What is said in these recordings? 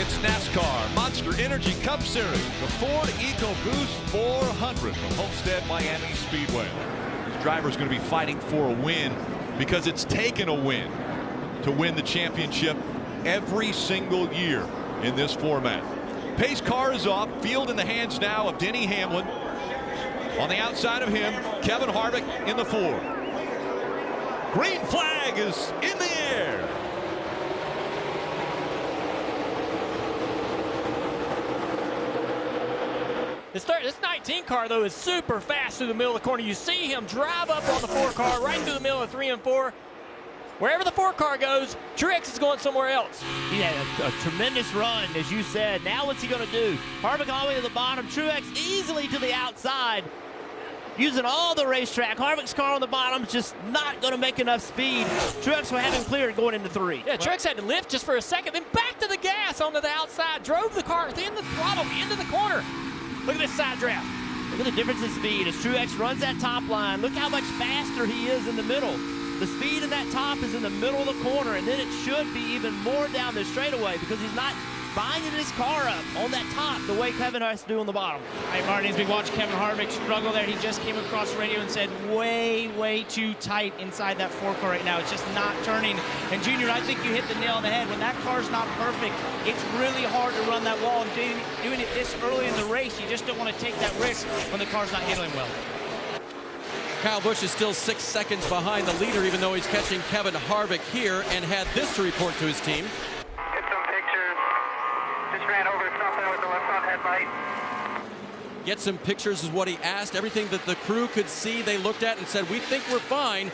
It's NASCAR Monster Energy Cup Series, the Ford EcoBoost 400 from Homestead-Miami Speedway. This driver is going to be fighting for a win because it's taken a win to win the championship every single year in this format. Pace car is off, field in the hands now of Denny Hamlin. On the outside of him, Kevin Harvick in the 4. Green flag is in the air. This 19 car, though, is super fast through the middle of the corner. You see him drive up on the 4 car right through the middle of 3 and 4. Wherever the 4 car goes, Truex is going somewhere else. He had a tremendous run, as you said. Now what's he going to do? Harvick all the way to the bottom. Truex easily to the outside, using all the racetrack. Harvick's car on the bottom is just not going to make enough speed. Truex will have him cleared going into 3. Yeah, Truex had to lift just for a second, then back to the gas onto the outside. Drove the car in the throttle into the corner. Look at this side draft. Look at the difference in speed as Truex runs that top line. Look how much faster he is in the middle. The speed in that top is in the middle of the corner, and then it should be even more down the straightaway because he's not binding his car up on that top the way Kevin has to do on the bottom. Hey, Martin, as we watch Kevin Harvick struggle there, he just came across the radio and said way too tight inside that 4 car right now. It's just not turning. And Junior, I think you hit the nail on the head. When that car's not perfect, it's really hard to run that wall. And doing it this early in the race, you just don't want to take that risk when the car's not handling well. Kyle Busch is still 6 seconds behind the leader, even though he's catching Kevin Harvick here, and had this to report to his team. Get some pictures. Just ran over something with the left front headlight. Get some pictures is what he asked. Everything that the crew could see, they looked at and said, we think we're fine.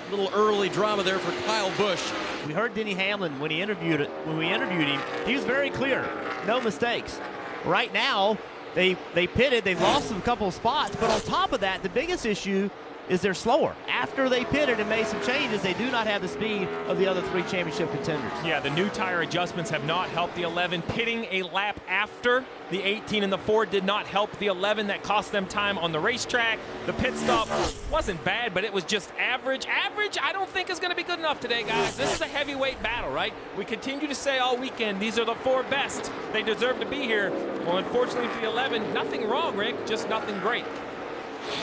A little early drama there for Kyle Busch. We heard Denny Hamlin when we interviewed him. He was very clear. No mistakes. Right now, they pitted. They've lost a couple of spots. But on top of that, the biggest issue is they're slower. After they pitted and made some changes, they do not have the speed of the other 3 championship contenders. Yeah, the new tire adjustments have not helped the 11. Pitting a lap after the 18 and the 4 did not help the 11. That cost them time on the racetrack. The pit stop wasn't bad, but it was just average. Average, I don't think is going to be good enough today, guys. This is a heavyweight battle, right? We continue to say all weekend, these are the 4 best. They deserve to be here. Well, unfortunately for the 11, nothing wrong, Rick, just nothing great.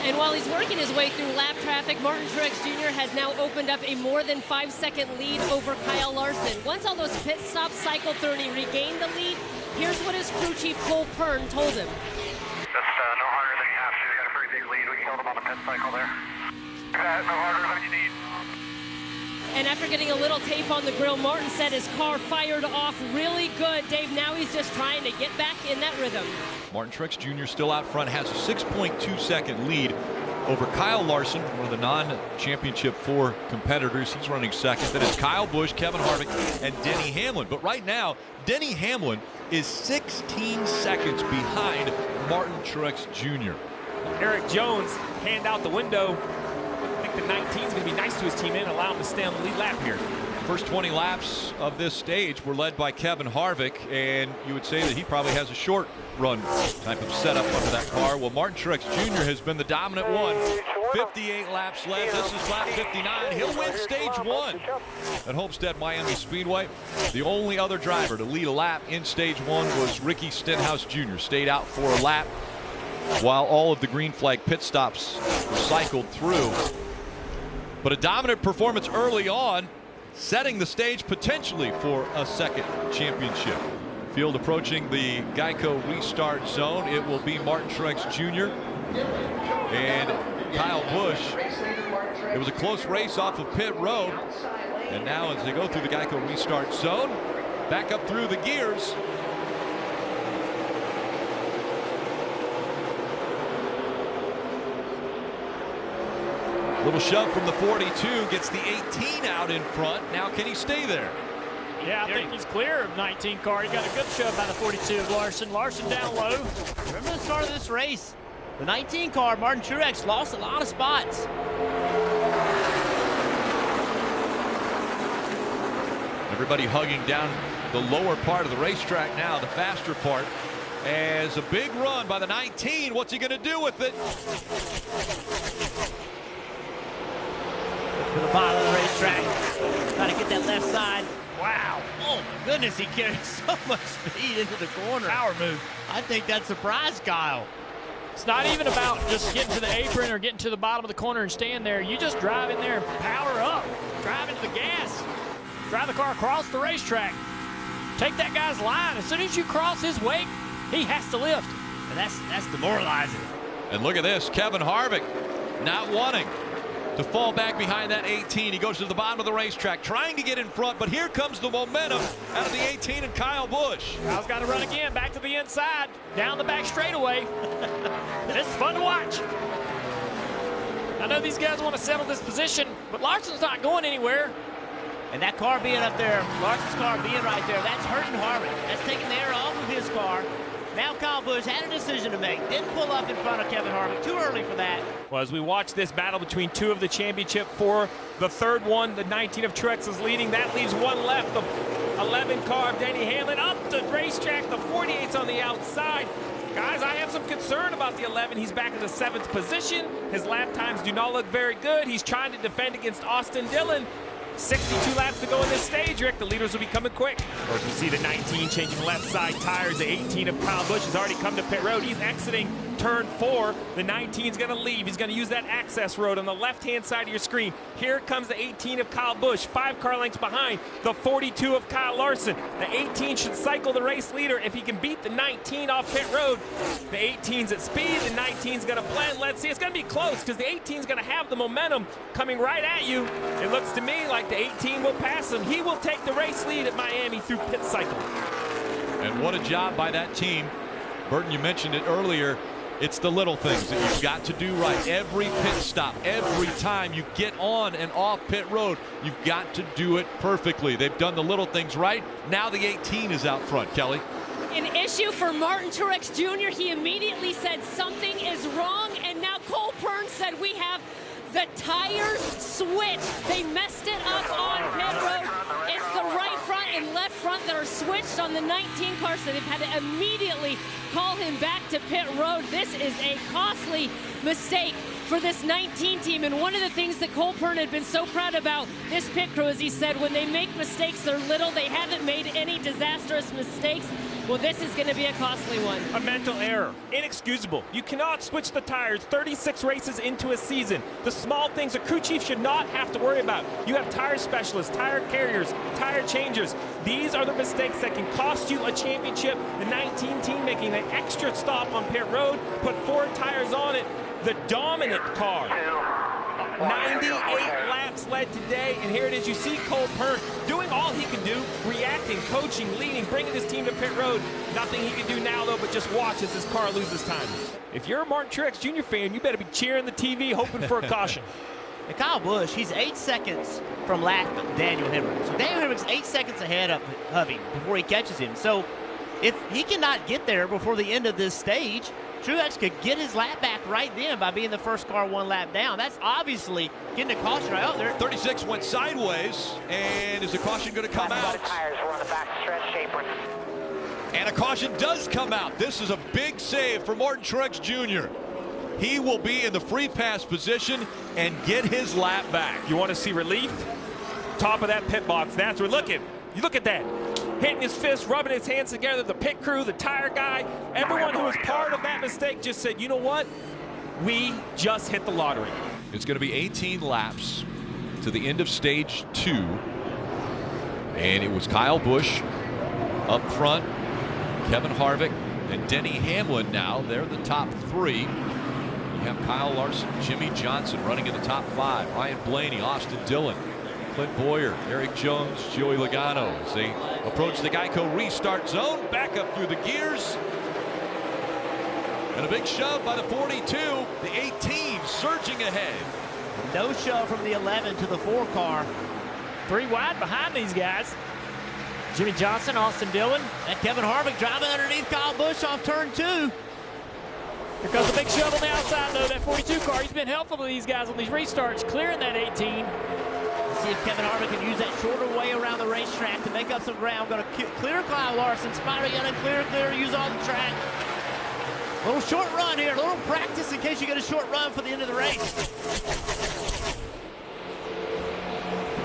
And while he's working his way through lap traffic, Martin Truex Jr. has now opened up a more than 5-second lead over Kyle Larson. Once all those pit stops cycled through and he regained the lead, here's what his crew chief Cole Pern told him. Just no harder than you have to. You got a pretty big lead. We can hold him on the pit cycle there. No harder than you need. And after getting a little tape on the grill, Martin said his car fired off really good. Dave, now he's just trying to get back in that rhythm. Martin Truex Jr. still out front, has a 6.2-second lead over Kyle Larson, one of the non-championship 4 competitors. He's running second. Then it's Kyle Busch, Kevin Harvick, and Denny Hamlin. But right now, Denny Hamlin is 16 seconds behind Martin Truex Jr. Eric Jones hand out the window. I think the 19 is going to be nice to his teammate and allow him to stay on the lead lap here. First 20 laps of this stage were led by Kevin Harvick, and you would say that he probably has a short run type of setup under that car. Well, Martin Truex Jr. has been the dominant one. 58 laps left. This is lap 59. He'll win stage 1 at Homestead-Miami Speedway. The only other driver to lead a lap in stage 1 was Ricky Stenhouse Jr. Stayed out for a lap while all of the green flag pit stops were cycled through. But a dominant performance early on, setting the stage potentially for a second championship. Field approaching the Geico restart zone. It will be Martin Truex Jr. and Kyle Busch. It was a close race off of pit road. And now as they go through the Geico restart zone, back up through the gears. Little shove from the 42, gets the 18 out in front. Now can he stay there? Yeah, I think he's clear of 19 car. He got a good shove by the 42 of Larson. Larson down low. Remember the start of this race? The 19 car, Martin Truex, lost a lot of spots. Everybody hugging down the lower part of the racetrack now, the faster part. As a big run by the 19. What's he going to do with it? To the bottom of the racetrack. Trying to get that left side. Wow. Oh, my goodness, he carries so much speed into the corner. Power move. I think that surprised Kyle. It's not even about just getting to the apron or getting to the bottom of the corner and staying there. You just drive in there and power up. Drive into the gas. Drive the car across the racetrack. Take that guy's line. As soon as you cross his wake, he has to lift. And that's demoralizing. And look at this, Kevin Harvick not wanting to fall back behind that 18. He goes to the bottom of the racetrack, trying to get in front, but here comes the momentum out of the 18 and Kyle Busch. Kyle's got to run again, back to the inside, down the back straightaway. This is fun to watch. I know these guys want to settle this position, but Larson's not going anywhere. And that car being up there, Larson's car being right there, that's hurting Harvick. That's taking the air off of his car. Now Kyle Busch had a decision to make. Didn't pull up in front of Kevin Harvick. Too early for that. Well, as we watch this battle between two of the championship four, the third one, the 19 of Truex is leading. That leaves one left. The 11 car of Denny Hamlin up the racetrack. The 48's on the outside. Guys, I have some concern about the 11. He's back in the 7th position. His lap times do not look very good. He's trying to defend against Austin Dillon. 62 laps to go in this stage, Rick. The leaders will be coming quick. Of course, we see the 19 changing left side tires. The 18 of Kyle Busch has already come to pit road. He's exiting turn 4. The 19's going to leave. He's going to use that access road on the left-hand side of your screen. Here comes the 18 of Kyle Busch, 5 car lengths behind the 42 of Kyle Larson. The 18 should cycle the race leader if he can beat the 19 off pit road. The 18's at speed. The 19's going to blend. Let's see. It's going to be close because the 18's going to have the momentum coming right at you. It looks to me like the 18 will pass him. He will take the race lead at Miami through pit cycle. And what a job by that team. Burton, you mentioned it earlier. It's the little things that you've got to do right. Every pit stop, every time you get on and off pit road, you've got to do it perfectly. They've done the little things right. Now the 18 is out front, Kelly. An issue for Martin Truex Jr. He immediately said something is wrong, and now Cole Pearn said we have the tires switched. They messed it up on pit road. It's the right front and left front that are switched on the 19 car, so they've had to immediately call him back to pit road. This is a costly mistake for this 19 team, and one of the things that Cole Pearn had been so proud about this pit crew is he said when they make mistakes, they're little. They haven't made any disastrous mistakes. Well, this is going to be a costly one. A mental error. Inexcusable. You cannot switch the tires 36 races into a season. The small things a crew chief should not have to worry about. You have tire specialists, tire carriers, tire changers. These are the mistakes that can cost you a championship. The 19 team making an extra stop on pit road, put 4 tires on it. The dominant car. 98 laps led today, and here it is. You see Cole Pearn doing all he can do, reacting, coaching, leading, bringing his team to pit road. Nothing he can do now, though, but just watch as his car loses time. If you're a Martin Truex Jr. fan, you better be cheering the TV, hoping for a caution. And Kyle Busch, he's 8 seconds from last Daniel Hemrick. So Daniel Hemrick's 8 seconds ahead of him before he catches him. So if he cannot get there before the end of this stage, Truex could get his lap back right then by being the first car 1 lap down. That's obviously getting a caution right out there. 36 went sideways, and is the caution going to come out? Tires were on the back stretch apron. And a caution does come out. This is a big save for Martin Truex Jr. He will be in the free pass position and get his lap back. You want to see relief? Top of that pit box. That's where, look at that. Hitting his fist, rubbing his hands together, the pit crew, the tire guy, everyone who was part of that mistake just said, you know what? We just hit the lottery. It's going to be 18 laps to the end of stage 2. And it was Kyle Busch up front, Kevin Harvick, and Denny Hamlin now. They're the top 3. You have Kyle Larson, Jimmy Johnson running in the top 5. Ryan Blaney, Austin Dillon, Clint Boyer, Eric Jones, Joey Logano as they approach the Geico restart zone. Back up through the gears. And a big shove by the 42. The 18 surging ahead. No shove from the 11 to the 4 car. 3 wide behind these guys. Jimmy Johnson, Austin Dillon. And Kevin Harvick driving underneath Kyle Busch off turn 2. Here comes the big shove on the outside, though. That 42 car, he's been helpful to these guys on these restarts, clearing that 18. See if Kevin Harvick can use that shorter way around the racetrack to make up some ground. Going to clear Kyle Larson. Spider Gunn, clear, use all the track. A little short run here, a little practice in case you get a short run for the end of the race.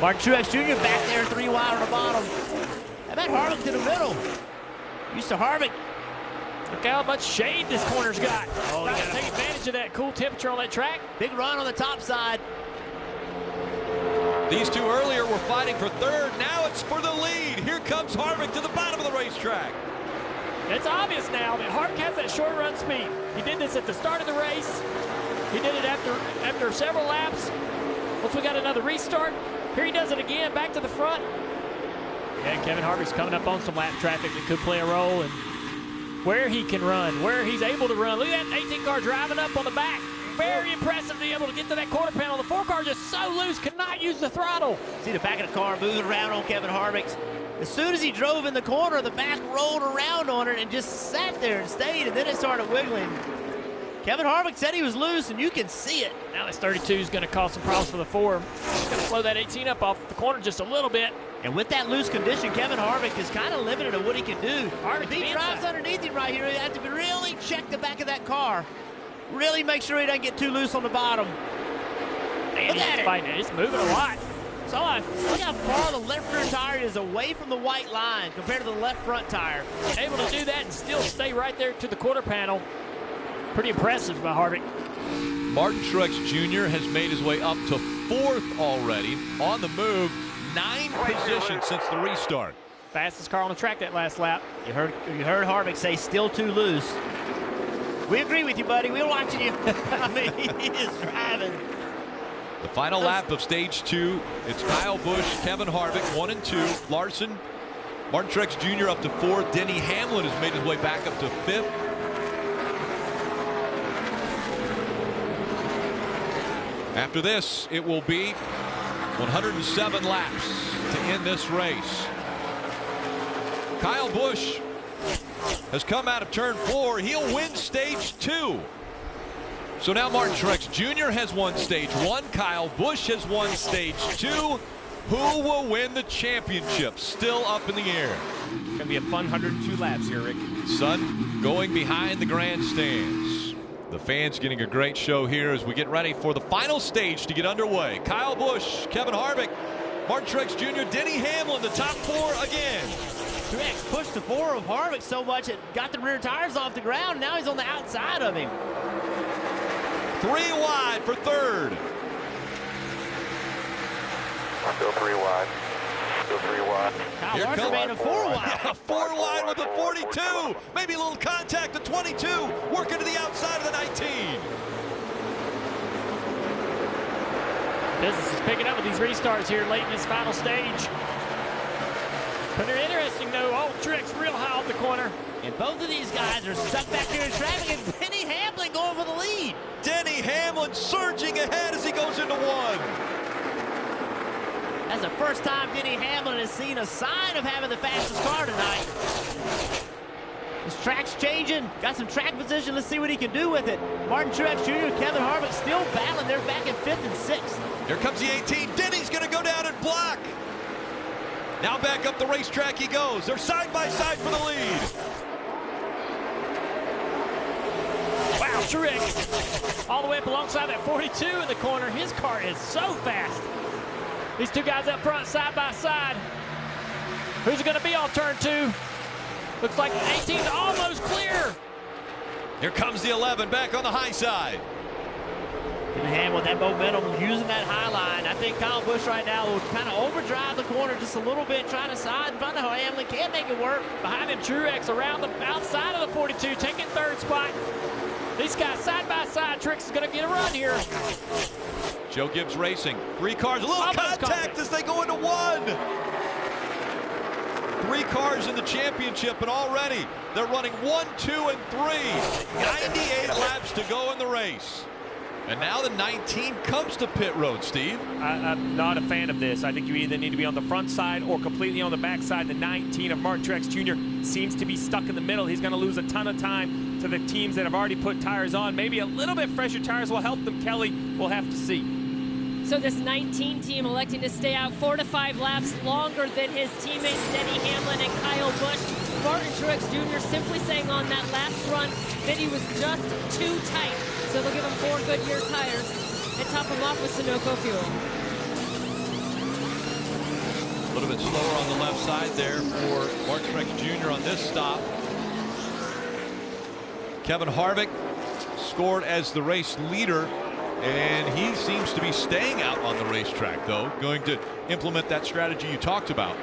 Martin Truex Jr. back there 3 wide on the bottom. How about Harvick to the middle? Used to Harvick. Look how much shade this corner's got. Oh, Got you to gotta- take advantage of that cool temperature on that track. Big run on the top side. These two earlier were fighting for third. Now it's for the lead. Here comes Harvick to the bottom of the racetrack. It's obvious now that Harvick has that short run speed. He did this at the start of the race. He did it after several laps. Once we got another restart, here he does it again, back to the front. Yeah, Kevin Harvick's coming up on some lap traffic that could play a role in where he can run, where he's able to run. Look at that 18 car driving up on the back. Very impressive to be able to get to that quarter panel. The 4 car just so loose, could not use the throttle. See the back of the car moving around on Kevin Harvick. As soon as he drove in the corner, the back rolled around on it and just sat there and stayed, and then it started wiggling. Kevin Harvick said he was loose, and you can see it. Now this 32 is going to cause some problems for the 4. He's going to slow that 18 up off the corner just a little bit. And with that loose condition, Kevin Harvick is kind of limited to what he can do. Harvick If he to the drives inside. underneath him right here, he has to really check the back of that car. Really make sure he doesn't get too loose on the bottom. Man, Look he's at it. fighting it. It's moving a lot. Look how far the left rear tire is away from the white line compared to the left front tire. Able to do that and still stay right there to the quarter panel. Pretty impressive by Harvick. Martin Truex Jr. has made his way up to 4th already. On the move, 9 positions since the restart. Fastest car on the track that last lap. You heard Harvick say still too loose. We agree with you, buddy. We're watching you. I mean, he is driving. The final lap of stage 2. It's Kyle Busch, Kevin Harvick, 1 and 2. Larson, Martin Truex Jr. up to 4th. Denny Hamlin has made his way back up to 5th. After this, it will be 107 laps to end this race. Kyle Busch has come out of turn 4. He'll win stage 2. So now Martin Truex Jr. has won stage 1. Kyle Busch has won stage 2. Who will win the championship? Still up in the air. It's going to be a fun 102 laps here, Rick. Sun going behind the grandstands. The fans getting a great show here as we get ready for the final stage to get underway. Kyle Busch, Kevin Harvick, Martin Truex Jr., Denny Hamlin, the top 4 again. Truex pushed the 4 of Harvick so much it got the rear tires off the ground. Now he's on the outside of him. 3 wide for 3rd. Still 3 wide. Still 3 wide. Kyle Here Larson comes- made a 4 wide. Yeah, 4 wide with the 42. Maybe a little contact, the 22. Working to the outside of the 19. Business is picking up with these restarts here late in this final stage. But they're interesting, though. Oh, Truex real high off the corner. And both of these guys are stuck back here in traffic, and Denny Hamlin going for the lead. Denny Hamlin surging ahead as he goes into 1. That's the first time Denny Hamlin has seen a sign of having the fastest car tonight. This track's changing. Got some track position. Let's see what he can do with it. Martin Truex Jr., Kevin Harvick still battling. They're back in 5th and 6th. Here comes the 18. Denny's going to go down and block. Now back up the racetrack he goes. They're side by side for the lead. Wow, Truex all the way up alongside that 42 in the corner. His car is so fast. These two guys up front side by side. Who's it going to be off turn 2? Looks like 18's almost clear. Here comes the 11 back on the high side. Denny Hamlin with that momentum, using that high line. I think Kyle Busch right now will kind of overdrive the corner just a little bit, trying to side and find out how Hamlin can't make it work. Behind him, Truex around the outside of the 42, taking 3rd spot. These guys side by side. Truex is going to get a run here. Joe Gibbs Racing. 3 cars, a little Almost contact as they go into 1. 3 cars in the championship, and already they're running 1, 2, and 3. 98 laps to go in the race. And now the 19 comes to pit road, Steve. I'm not a fan of this. I think you either need to be on the front side or completely on the back side. The 19 of Martin Truex Jr. seems to be stuck in the middle. He's going to lose a ton of time to the teams that have already put tires on. Maybe a little bit fresher tires will help them. Kelly, we'll have to see. So this 19 team electing to stay out 4 to 5 laps longer than his teammates Denny Hamlin and Kyle Busch. Martin Truex Jr. simply saying on that last run that he was just too tight. So they'll give him 4 Goodyear tires and top him off with Sunoco fuel. A little bit slower on the left side there for Martin Truex Jr. on this stop. Kevin Harvick scored as the race leader, and he seems to be staying out on the racetrack, though, going to implement that strategy you talked about.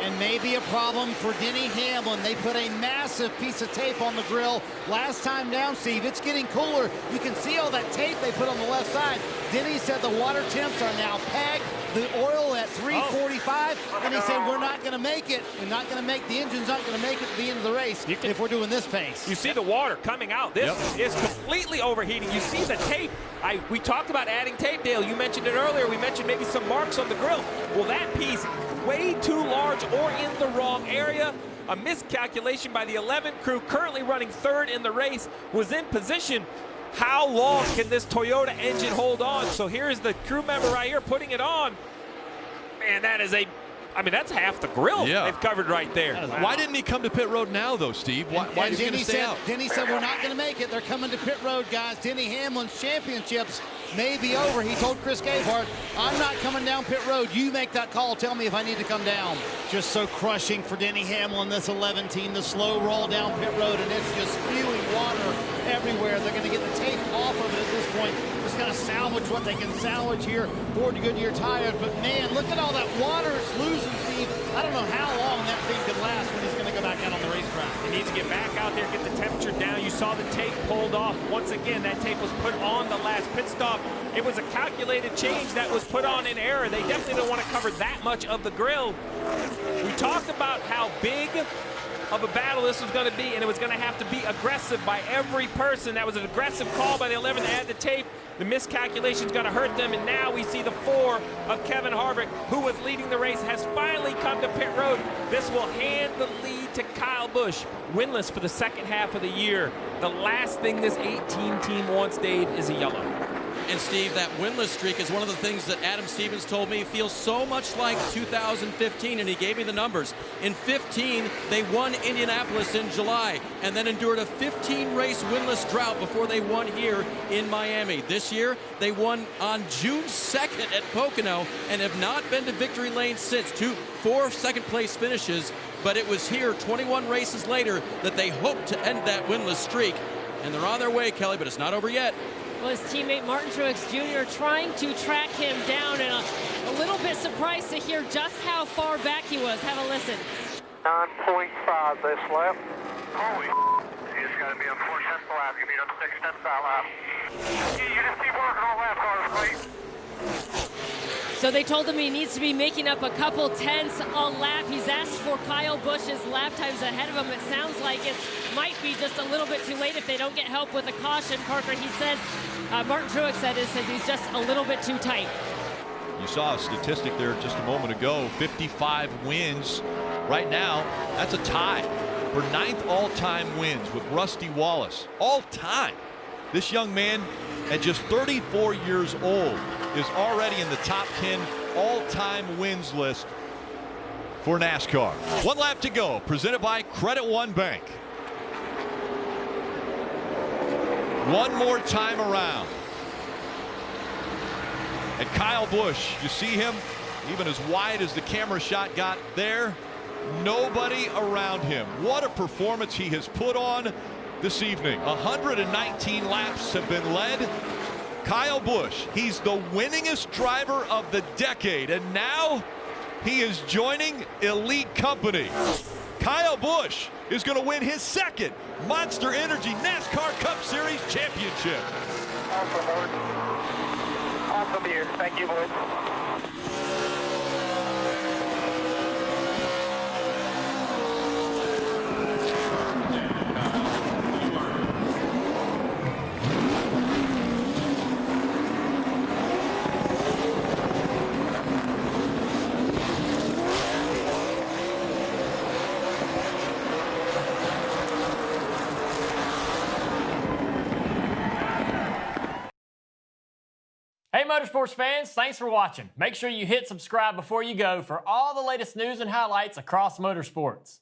And maybe a problem for Denny Hamlin. They put a massive piece of tape on the grill last time down, Steve. It's getting cooler. You can see all that tape they put on the left side. Denny said the water temps are now pegged, the oil at 345, and he said we're not going to make it. We're not going to make, the engine's not going to make it to the end of the race if we're doing this pace. You see the water coming out. This is completely overheating. You see the tape. We talked about adding tape, Dale. You mentioned it earlier. We mentioned maybe some marks on the grill. Well, that piece way too large or in the wrong area. A miscalculation by the 11 crew, currently running third in the race, was in position. How long can this Toyota engine hold on? So here's the crew member right here putting it on. Man, that is that's half the grill they've covered right there. Why didn't he come to pit road now, though, Steve? Why is he going to stay out? Denny said we're not going to make it. They're coming to pit road, guys. Denny Hamlin's championships may be over. He told Chris Gabehart, I'm not coming down pit road. You make that call. Tell me if I need to come down. Just so crushing for Denny Hamlin, this 11 team, the slow roll down pit road, and it's just spewing water everywhere. They're going to get the tape off of it at this point. Just going to salvage what they can salvage here. Ford Goodyear tires, but man, look at all that water it's losing, Steve. I don't know how long that thing could last when he's going to go back out on the racetrack. He needs to get back out there, get the temperature down. You saw the tape pulled off. Once again, that tape was put on the last pit stop. It was a calculated change that was put on in error. They definitely don't want to cover that much of the grill. We talked about how big of a battle this was going to be, and it was going to have to be aggressive by every person. That was an aggressive call by the 11 to add the tape. The miscalculation is going to hurt them, and now we see the 4 of Kevin Harvick, who was leading the race, has finally come to pit road. This will hand the lead to Kyle Busch, winless for the second half of the year. The last thing this 18 team wants, Dave, is a yellow. And Steve, that winless streak is one of the things that Adam Stevens told me feels so much like 2015, and he gave me the numbers. In 15, they won Indianapolis in July, and then endured a 15-race winless drought before they won here in Miami. This year, they won on June 2nd at Pocono, and have not been to victory lane since. 4 second-place finishes, but it was here 21 races later that they hoped to end that winless streak. And they're on their way, Kelly, but it's not over yet. Well, his teammate Martin Truex Jr. trying to track him down, and a little bit surprised to hear just how far back he was. Have a listen. 9.5 this lap. Holy he's got to be on 4/10 lap. You mean on 6/10 that lap. You just keep working on lap cars, mate. So they told him he needs to be making up a couple tenths a lap. He's asked for Kyle Busch's lap times ahead of him. It sounds like it might be just a little bit too late if they don't get help with a caution. Parker, he says, Martin Truex says he's just a little bit too tight. You saw a statistic there just a moment ago, 55 wins. Right now, that's a tie for 9th all-time wins with Rusty Wallace. All-time. This young man, at just 34 years old, is already in the top 10 all-time wins list for NASCAR. 1 lap to go, presented by Credit One Bank. One more time around. And Kyle Busch, you see him, even as wide as the camera shot got there, nobody around him. What a performance he has put on this evening. 119 laps have been led. Kyle Busch, he's the winningest driver of the decade, and now he is joining elite company. Kyle Busch is going to win his 2nd Monster Energy NASCAR Cup Series championship. Awesome year. Thank you, boys. Hey Motorsports fans, thanks for watching. Make sure you hit subscribe before you go for all the latest news and highlights across motorsports.